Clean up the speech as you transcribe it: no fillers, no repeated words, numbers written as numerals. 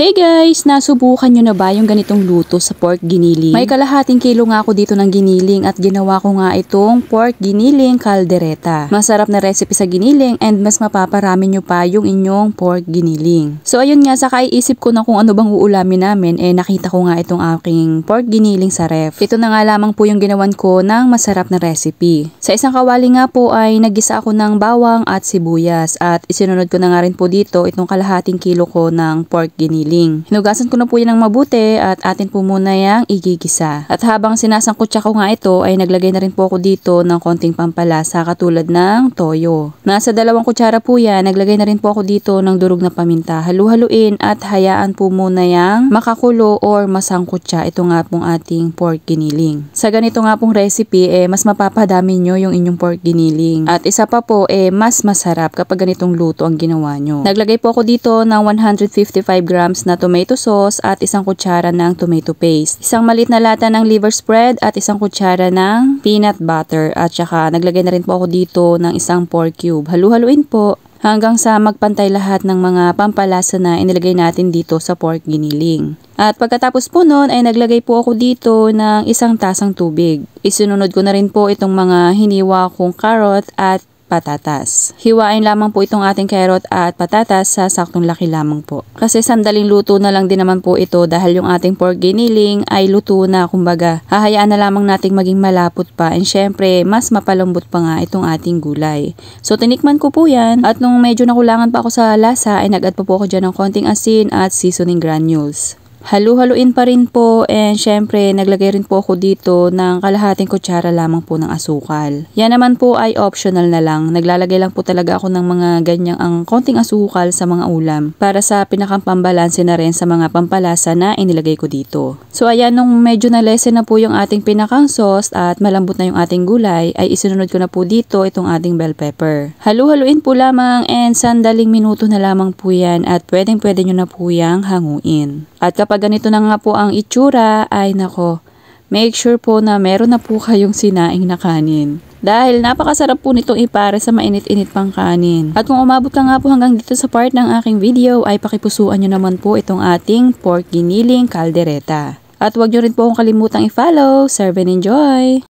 Hey guys! Nasubukan nyo na ba yung ganitong luto sa pork giniling? May kalahating kilo nga ako dito ng giniling at ginawa ko nga itong pork giniling caldereta. Masarap na recipe sa giniling and mas mapaparami nyo pa yung inyong pork giniling. So ayun nga, saka iisip ko na kung ano bang uulamin namin, nakita ko nga itong aking pork giniling sa ref. Ito na nga lamang po yung ginawan ko ng masarap na recipe. Sa isang kawali nga po ay nagisa ako ng bawang at sibuyas at isinunod ko na nga rin po dito itong kalahating kilo ko ng pork giniling. Hinugasan ko na po yan ng mabuti at atin po muna yung igigisa. At habang sinasangkutsa ko nga ito ay naglagay na rin po ako dito ng konting pampalasa katulad ng toyo. Nasa 2 kutsara po yan, naglagay na rin po ako dito ng durog na paminta. Halu-haluin at hayaan po muna yung makakulo or masangkutsa ito nga pong ating pork giniling. Sa ganito nga pong recipe mas mapapadami nyo yung inyong pork giniling. At isa pa po mas masarap kapag ganitong luto ang ginawa nyo. Naglagay po ako dito ng 155 grams na tomato sauce at 1 kutsara ng tomato paste. Isang maliit na lata ng liver spread at 1 kutsara ng peanut butter. At saka naglagay na rin po ako dito ng 1 pork cube. Halu-haluin po hanggang sa magpantay lahat ng mga pampalasa na inilagay natin dito sa pork giniling. At pagkatapos po nun ay naglagay po ako dito ng 1 tasang tubig. Isunod ko na rin po itong mga hiniwa kong carrot at patatas. Hiwain lamang po itong ating carrot at patatas sa saktong laki lamang po. Kasi sandaling luto na lang din naman po ito dahil yung ating pork giniling ay luto na, kumbaga. Hahayaan na lamang nating maging malapot pa and syempre mas mapalambot pa nga itong ating gulay. So tinikman ko po yan at nung medyo nakulangan pa ako sa lasa ay nag-add pa po ako dyan ng konting asin at seasoning granules. Halu-haluin pa rin po and syempre naglagay rin po ako dito ng kalahating kutsara lamang po ng asukal. Yan naman po ay optional na lang. Naglalagay lang po talaga ako ng mga ganyang ang konting asukal sa mga ulam para sa pinakampambalanse na rin sa mga pampalasa na inilagay ko dito. So ayan, nung medyo na-lessen na po yung ating pinakang sauce at malambot na yung ating gulay ay isinunod ko na po dito itong ating bell pepper. Halu-haluin po lamang and sandaling minuto na lamang po yan at pwede nyo na po yang hanguin. At kapag ganito na nga po ang itsura, ay nako, make sure po na meron na po kayong sinaing na kanin. Dahil napakasarap po nitong ipare sa mainit-init pang kanin. At kung umabot ka nga po hanggang dito sa part ng aking video, ay pakipusuan nyo naman po itong ating pork giniling caldereta. At huwag nyo rin po akong kalimutang i-follow. Serve and enjoy!